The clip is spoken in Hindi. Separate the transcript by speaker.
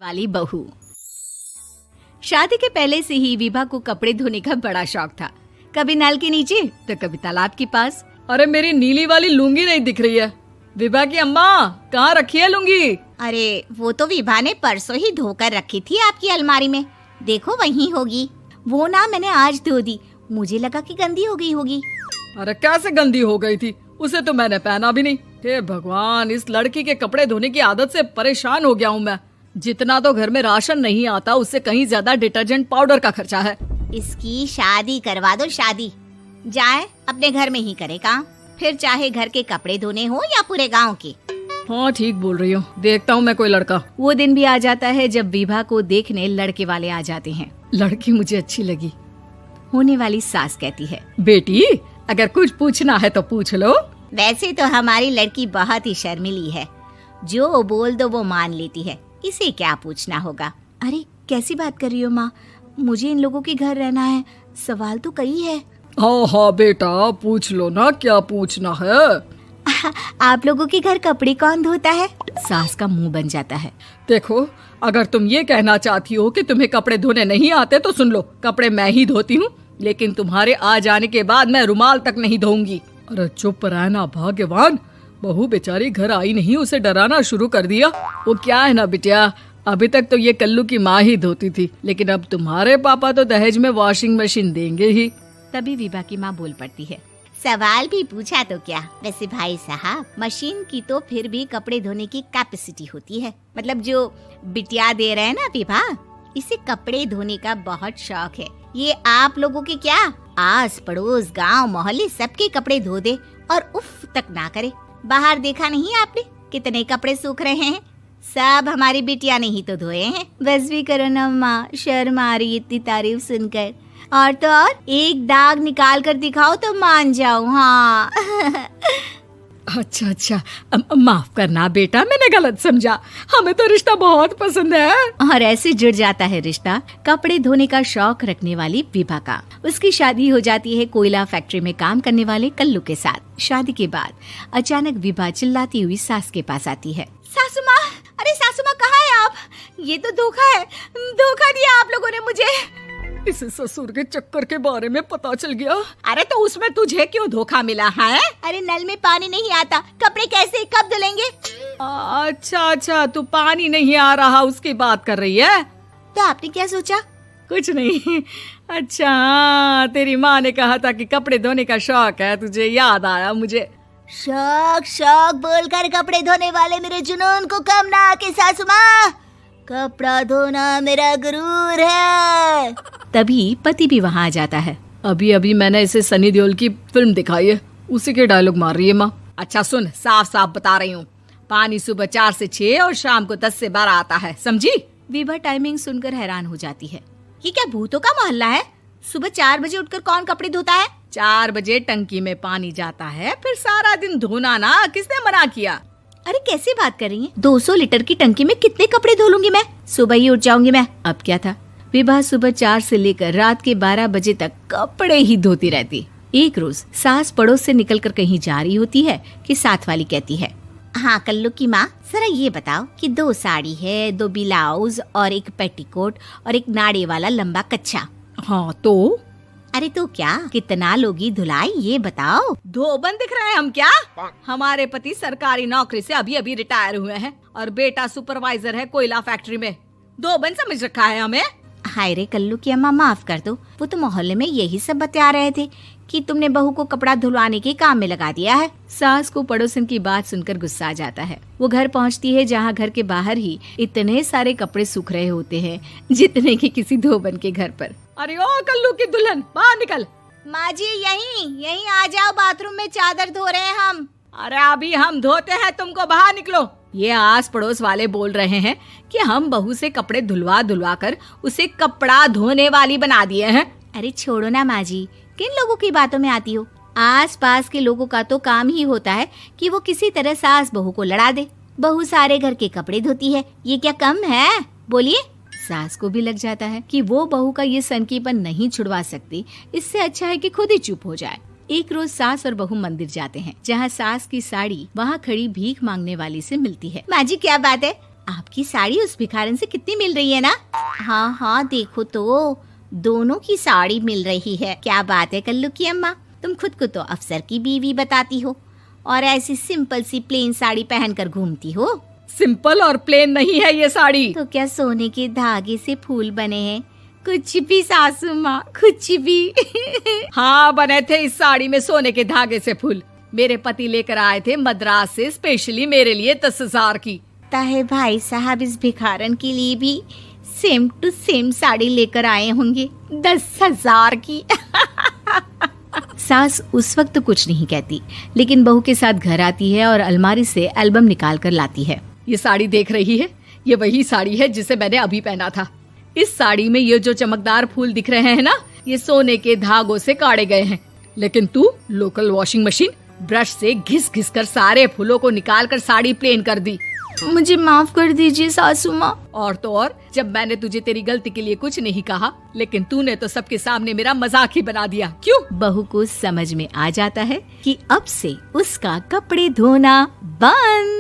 Speaker 1: वाली बहू। शादी के पहले से ही विभा को कपड़े धोने का बड़ा शौक था। कभी नल के नीचे तो कभी तालाब के पास।
Speaker 2: अरे मेरी नीली वाली लुंगी नहीं दिख रही है। विभा की अम्मा कहाँ रखी है लुंगी?
Speaker 3: अरे वो तो विभा ने परसों ही धोकर रखी थी आपकी अलमारी में, देखो वहीं होगी। वो ना मैंने आज धो दी, मुझे लगा कि गंदी हो गई होगी।
Speaker 2: अरे कैसे गंदी हो गई थी, उसे तो मैंने पहना भी नहीं। हे भगवान, इस लड़की के कपड़े धोने की आदत से परेशान हो गया हूँ मैं। जितना तो घर में राशन नहीं आता उससे कहीं ज्यादा डिटर्जेंट पाउडर का खर्चा है।
Speaker 3: इसकी शादी करवा दो, शादी जाए अपने घर में ही करे काम, फिर चाहे घर के कपड़े धोने हो या पूरे गांव के।
Speaker 2: हाँ ठीक बोल रही हूँ, देखता हूँ मैं कोई लड़का।
Speaker 1: वो दिन भी आ जाता है जब विभा को देखने लड़के वाले आ जाते हैं।
Speaker 2: लड़की मुझे अच्छी लगी।
Speaker 1: होने वाली सास कहती है,
Speaker 2: बेटी अगर कुछ पूछना है तो पूछ लो।
Speaker 3: वैसे तो हमारी लड़की बहुत ही शर्मीली है, जो बोल दो वो मान लेती है, इसे क्या पूछना होगा।
Speaker 1: अरे कैसी बात कर रही हो माँ, मुझे इन लोगों के घर रहना है, सवाल तो कई है।
Speaker 2: हाँ हाँ बेटा पूछ लो ना, क्या पूछना है।
Speaker 1: आप लोगों के घर कपड़े कौन धोता है? सास का मुंह बन जाता है।
Speaker 2: देखो अगर तुम ये कहना चाहती हो कि तुम्हें कपड़े धोने नहीं आते तो सुन लो, कपड़े मैं ही धोती हूँ, लेकिन तुम्हारे आ जाने के बाद मैं रुमाल तक नहीं धोऊंगी। अरे चुप रहना भाग्यवान, बहू बेचारी घर आई नहीं, उसे डराना शुरू कर दिया। वो क्या है ना बिटिया, अभी तक तो ये कल्लू की माँ ही धोती थी, लेकिन अब तुम्हारे पापा तो दहेज में वॉशिंग मशीन देंगे ही।
Speaker 1: तभी विभा की माँ बोल पड़ती है,
Speaker 3: सवाल भी पूछा तो क्या। वैसे भाई साहब, मशीन की तो फिर भी कपड़े धोने की कैपेसिटी होती है। मतलब जो बिटिया दे रहे हैं ना विभा, इसे कपड़े धोने का बहुत शौक है। ये आप लोगों के क्या, आस पड़ोस गांव मोहल्ले सबके कपड़े धो दे और उफ तक ना करे। बाहर देखा नहीं आपने कितने कपड़े सूख रहे हैं, सब हमारी बिटिया ने ही तो धोए हैं।
Speaker 1: बस भी करो ना माँ, शर्म आ रही इतनी तारीफ सुनकर। और तो और एक दाग निकाल कर दिखाओ तो मान जाओ। हाँ
Speaker 2: अच्छा माफ करना बेटा, मैंने गलत समझा, हमें तो रिश्ता बहुत पसंद है।
Speaker 1: और ऐसे जुड़ जाता है रिश्ता कपड़े धोने का शौक रखने वाली विभा का। उसकी शादी हो जाती है कोयला फैक्ट्री में काम करने वाले कल्लू के साथ। शादी के बाद अचानक विभा चिल्लाती हुई सास के पास आती है।
Speaker 3: सासू माँ, अरे सासू माँ कहाँ है आप? ये तो धोखा है, धोखा दिया आप लोगों ने मुझे।
Speaker 2: इसे ससुर के चक्कर के बारे में पता चल गया।
Speaker 3: अरे तो उसमें तुझे क्यों धोखा मिला है? अरे नल में पानी नहीं आता, कपड़े कैसे कब धुलेंगे?
Speaker 2: अच्छा तू पानी नहीं आ रहा उसकी बात कर रही है।
Speaker 3: तो आपने क्या सोचा?
Speaker 2: कुछ नहीं। अच्छा तेरी माँ ने कहा था कि कपड़े धोने का शौक है तुझे, याद आया मुझे।
Speaker 3: शौक बोलकर कपड़े धोने वाले मेरे जुनून को कम ना आके सासू माँ, कपड़ा धोना मेरा गुरूर है।
Speaker 1: तभी पति भी वहाँ आ जाता है।
Speaker 2: अभी मैंने इसे सनी देओल की फिल्म दिखाई है, उसी के डायलॉग मार रही है माँ। अच्छा सुन, साफ बता रही हूँ, पानी सुबह 4 से 6 और शाम को 10 से 12 आता है, समझी?
Speaker 1: विभा टाइमिंग सुनकर हैरान हो जाती है।
Speaker 3: ये क्या भूतों का मोहल्ला है? सुबह 4 बजे उठकर कौन कपड़े धोता है?
Speaker 2: 4 बजे टंकी में पानी जाता है, फिर सारा दिन धोना ना, किसने मना किया?
Speaker 1: अरे कैसी बात कर रही हैं? 200 लीटर की टंकी में कितने कपड़े धो लूंगी मैं, सुबह ही उठ जाऊंगी मैं। अब क्या था, विभा सुबह 4 से लेकर रात के 12 बजे तक कपड़े ही धोती रहती। एक रोज सास पड़ोस से निकलकर कहीं जा रही होती है कि साथ वाली कहती है,
Speaker 3: हाँ कल्लू की माँ, जरा ये बताओ कि 2 साड़ी है, 2 ब्लाउज और एक पेटीकोट और एक नाड़े वाला लंबा कच्छा।
Speaker 2: हाँ तो?
Speaker 3: अरे तो क्या, कितना लोगी धुलाई ये बताओ।
Speaker 2: धोबन दिख रहे हैं हम क्या? हमारे पति सरकारी नौकरी से अभी रिटायर हुए हैं और बेटा सुपरवाइजर है कोयला फैक्ट्री में। धोबन समझ रखा है हमें?
Speaker 3: हाय रे कल्लू की अम्मा, माफ कर दो, वो तो मोहल्ले में यही सब बता रहे थे कि तुमने बहू को कपड़ा धुलवाने के काम में लगा दिया है।
Speaker 1: सास को पड़ोसन की बात सुनकर गुस्सा आ जाता है। वो घर पहुंचती है जहां घर के बाहर ही इतने सारे कपड़े सूख रहे होते हैं जितने कि किसी धोबन के घर पर।
Speaker 2: अरे ओ कल्लू की दुल्हन, बाहर निकल।
Speaker 3: माँ जी यहीं आ जाओ, बाथरूम में चादर धो रहे हैं हम।
Speaker 2: अरे अभी हम धोते हैं, तुमको बाहर निकलो। ये आस पड़ोस वाले बोल रहे हैं कि हम बहू से कपड़े धुलवा कर उसे कपड़ा धोने वाली बना दिए हैं।
Speaker 3: अरे छोड़ो ना माँ जी, किन लोगों की बातों में आती हो? आस पास के लोगों का तो काम ही होता है कि वो किसी तरह सास बहू को लड़ा दे। बहू सारे घर के कपड़े धोती है, ये क्या कम है? बोलिए।
Speaker 1: सास को भी लग जाता है कि वो बहू का ये सनकीपन नहीं छुड़वा सकती, इससे अच्छा है कि खुद ही चुप हो जाए। एक रोज सास और बहू मंदिर जाते हैं, जहाँ सास की साड़ी वहाँ खड़ी भीख मांगने वाली से मिलती है।
Speaker 3: माँ जी क्या बात है, आपकी साड़ी उस भिखारन से कितनी मिल रही है ना? हाँ हाँ देखो तो, दोनों की साड़ी मिल रही है। क्या बात है कल्लू की अम्मा, तुम खुद को तो अफसर की बीवी बताती हो और ऐसी सिंपल सी प्लेन साड़ी पहनकर घूमती हो।
Speaker 2: सिंपल और प्लेन नहीं है ये साड़ी।
Speaker 3: तो क्या सोने के धागे से फूल बने हैं? कुछ भी सासू माँ, कुछ भी।
Speaker 2: हाँ बने थे इस साड़ी में सोने के धागे से फूल। मेरे पति लेकर आए थे मद्रास से स्पेशली मेरे लिए 10,000 की।
Speaker 3: ताहे भाई साहब इस भिखारन के लिए भी सेम टू सेम साड़ी लेकर आए होंगे 10,000 की।
Speaker 1: सास उस वक्त तो कुछ नहीं कहती, लेकिन बहू के साथ घर आती है और अलमारी से एल्बम निकाल कर लाती है।
Speaker 2: ये साड़ी देख रही है, ये वही साड़ी है जिसे मैंने अभी पहना था। इस साड़ी में ये जो चमकदार फूल दिख रहे हैं ना, ये सोने के धागों से काढ़े गए हैं। लेकिन तू लोकल वॉशिंग मशीन ब्रश से घिस घिस कर सारे फूलों को निकाल कर साड़ी प्लेन कर दी।
Speaker 1: मुझे माफ कर दीजिए सासू माँ।
Speaker 2: और तो और, जब मैंने तुझे तेरी गलती के लिए कुछ नहीं कहा, लेकिन तूने तो सबके सामने मेरा मजाक ही बना दिया। क्यों?
Speaker 1: बहू को समझ में आ जाता है कि अब से उसका कपड़े धोना बंद।